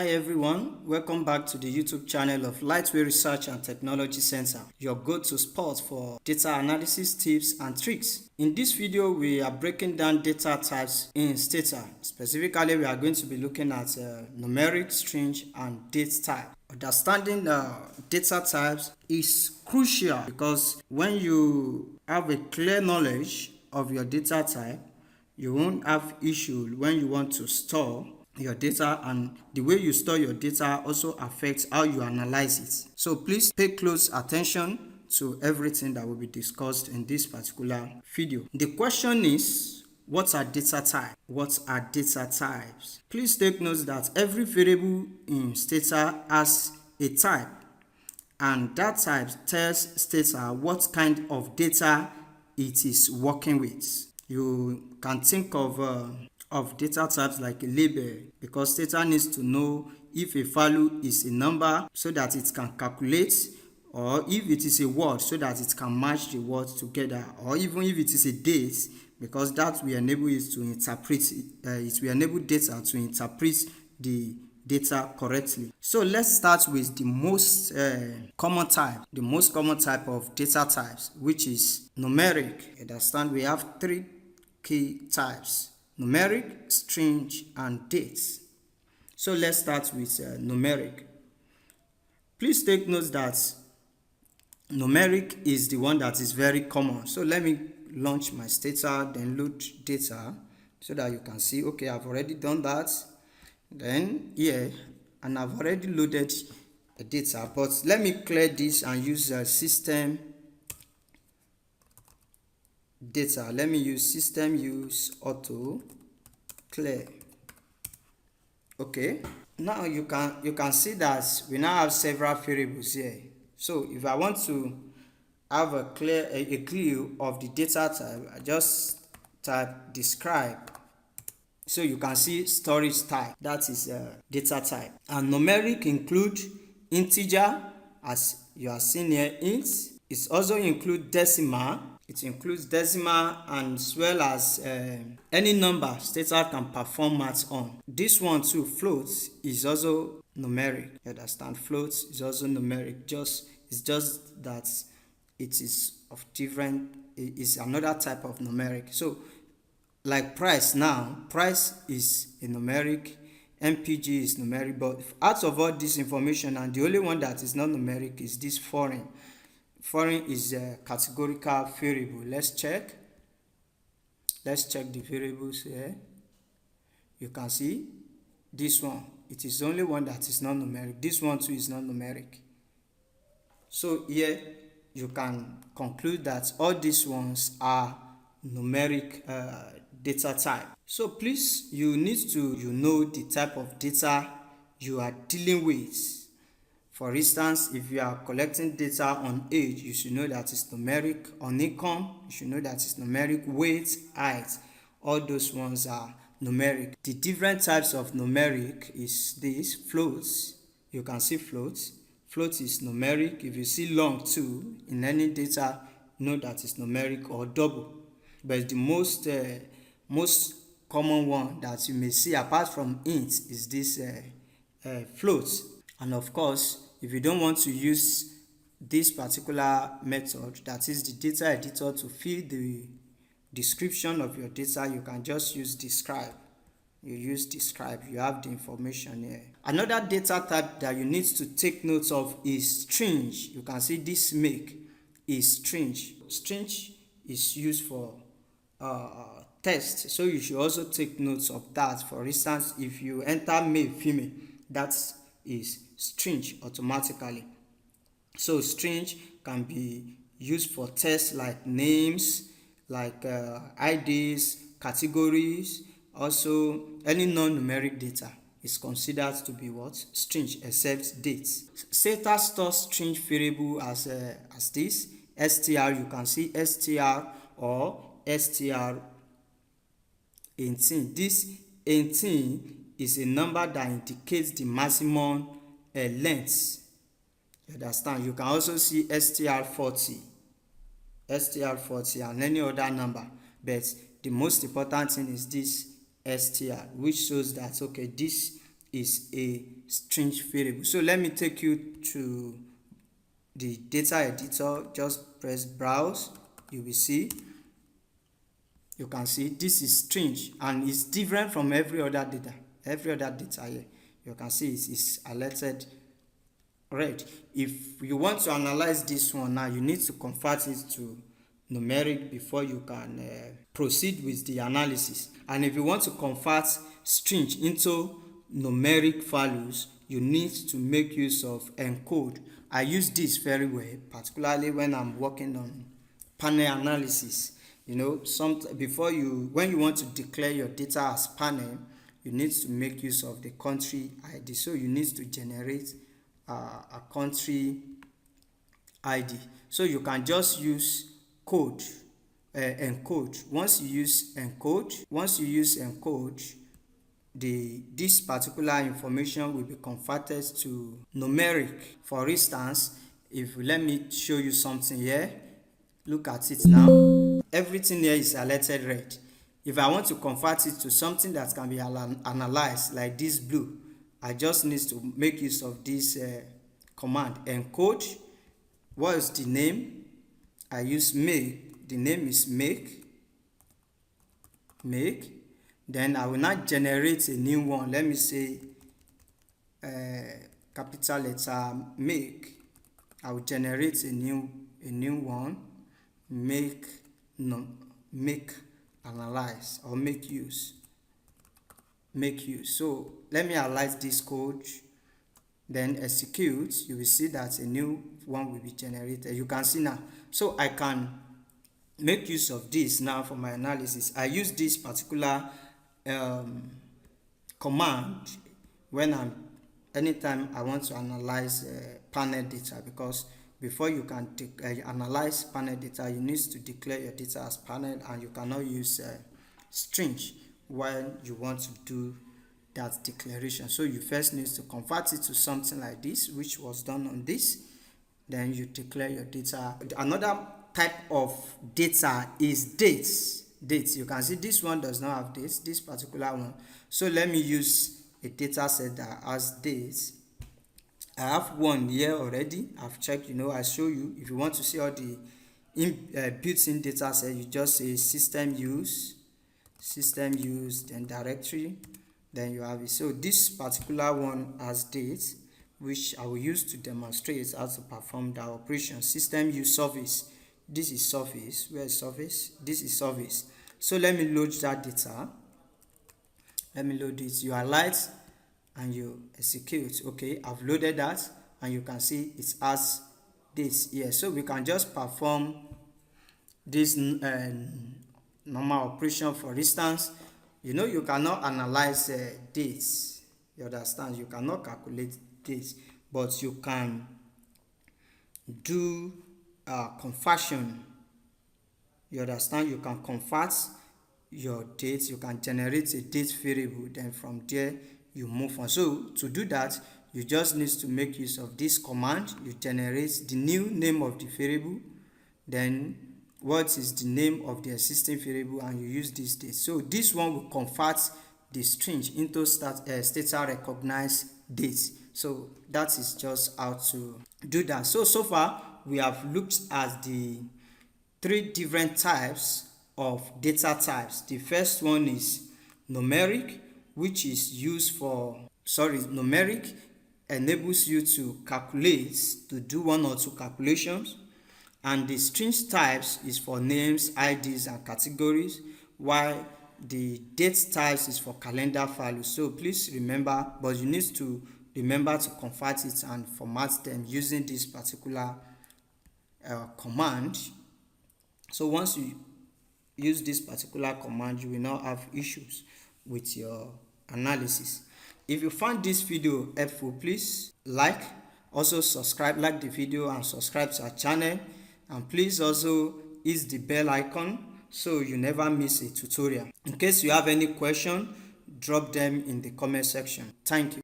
Hi everyone, welcome back to the YouTube channel of Lightway Research and Technology Center, your go-to spot for data analysis tips and tricks. In this video, we are breaking down data types in Stata. Specifically, we are going to be looking at numeric, string, and date type. Understanding data types is crucial because when you have a clear knowledge of your data type, you won't have issue when you want to store your data, and the way you store your data also affects how you analyze it. So please pay close attention to everything that will be discussed in this particular video. The question is, what are data types? What are data types? Please take note that every variable in Stata has a type, and that type tells Stata what kind of data it is working with. You can think of data types like a label, because Stata needs to know if a value is a number so that it can calculate, or if it is a word so that it can match the words together, or even if it is a date, because that will enable it to interpret it will enable data to interpret the data correctly. So let's start with the most common type of data types, which is numeric. Understand, we have three key types: numeric, string, and dates. So let's start with numeric. Please take note that numeric is the one that is very common. So let me launch my Stata, then load data so that you can see, okay, I've already done that. Then here, and I've already loaded the data, but let me clear this and use system data. Let me use system use auto clear. Okay, now you can see that we now have several variables here. So if I want to have a clue of the data type, I just type describe. So you can see storage type, that is data type. And numeric include integer, as you are seeing here, int. It also includes decimal. It includes decimal, and as well as any number Stata can perform math on. This one too, float, is also numeric. You understand? Float is also numeric. It's just that it is of different. It is another type of numeric. So, like price now, price is a numeric, MPG is numeric, but out of all this information, and the only one that is not numeric is this foreign. Foreign is a categorical variable. Let's check the variables here. You can see this one, it is the only one that is not numeric. This one too is not numeric. So here you can conclude that all these ones are numeric data type. So please, you need to know the type of data you are dealing with. For instance, if you are collecting data on age, you should know that it's numeric. On income, you should know that it's numeric. Weight, height, all those ones are numeric. The different types of numeric is this: floats. You can see floats. Float is numeric. If you see long too in any data, know that it's numeric or double. But the most common one that you may see apart from int is this float. And of course, if you don't want to use this particular method, that is the data editor, to fill the description of your data, you can just use describe. You use describe, you have the information here. Another data type that you need to take note of is string. You can see this make is string. String is used for text, so you should also take notes of that. For instance, if you enter male, female, that is string automatically. So string can be used for text like names, like IDs, categories. Also, any non-numeric data is considered to be what? String, except dates. Stata stores string variable as this str. You can see str or str18. This 18 is a number that indicates the maximum length. You understand? You can also see str40 and any other number, but the most important thing is this str, which shows that, okay, this is a string variable. So let me take you to the data editor. Just press browse. You will see, you can see this is string and it's different from every other data here. You can see it's highlighted red. If you want to analyze this one now, you need to convert it to numeric before you can proceed with the analysis. And if you want to convert string into numeric values, you need to make use of encode. I use this very well, particularly when I'm working on panel analysis. You know, when you want to declare your data as panel, you need to make use of the country ID. So you need to generate a country ID. So you can just use encode. Once you use encode, this particular information will be converted to numeric. For instance, let me show you something here. Look at it now. Everything here is highlighted red. If I want to convert it to something that can be analyzed, like this blue, I just need to make use of this command, encode. What is the name? I use make. The name is make. Then I will not generate a new one. Let me say capital letter make. I will generate a new one. Make analyze or make use. So let me analyze this code, then execute. You will see that a new one will be generated. You can see now. So I can make use of this now for my analysis. I use this particular command anytime I want to analyze panel data, because before you can analyze panel data, you need to declare your data as panel, and you cannot use string when you want to do that declaration. So you first need to convert it to something like this, which was done on this. Then you declare your data. Another type of data is dates. You can see this one does not have dates, this particular one. So let me use a data set that has dates. I have one here already. I've checked. I show you. If you want to see all the built-in data set, you just say system use, then directory, then you have it. So this particular one has dates, which I will use to demonstrate how to perform the operation. System use service. This is service. Where is service? This is service. So let me load that data. Let me load it. You highlight and you execute. Okay, I've loaded that, and you can see it has this here. So we can just perform this normal operation. For instance, you cannot analyze dates. You understand? You cannot calculate dates, but you can do conversion. You understand? You can convert your dates. You can generate a date variable. Then from there you move on. So to do that, you just need to make use of this command. You generate the new name of the variable, then what is the name of the existing variable, and you use this date. So this one will convert the string into Stata recognized dates. So that is just how to do that. So far we have looked at the 3 different types of data types. The first one is numeric, which is used numeric enables you to calculate, to do 1 or 2 calculations. And the string types is for names, IDs, and categories, while the date types is for calendar values. So please remember, but you need to remember to convert it and format them using this particular command. So once you use this particular command, you will not have issues with your analysis. If you found this video helpful, please like the video and subscribe to our channel, and please also hit the bell icon so you never miss a tutorial. In case you have any question, drop them in the comment section. Thank you.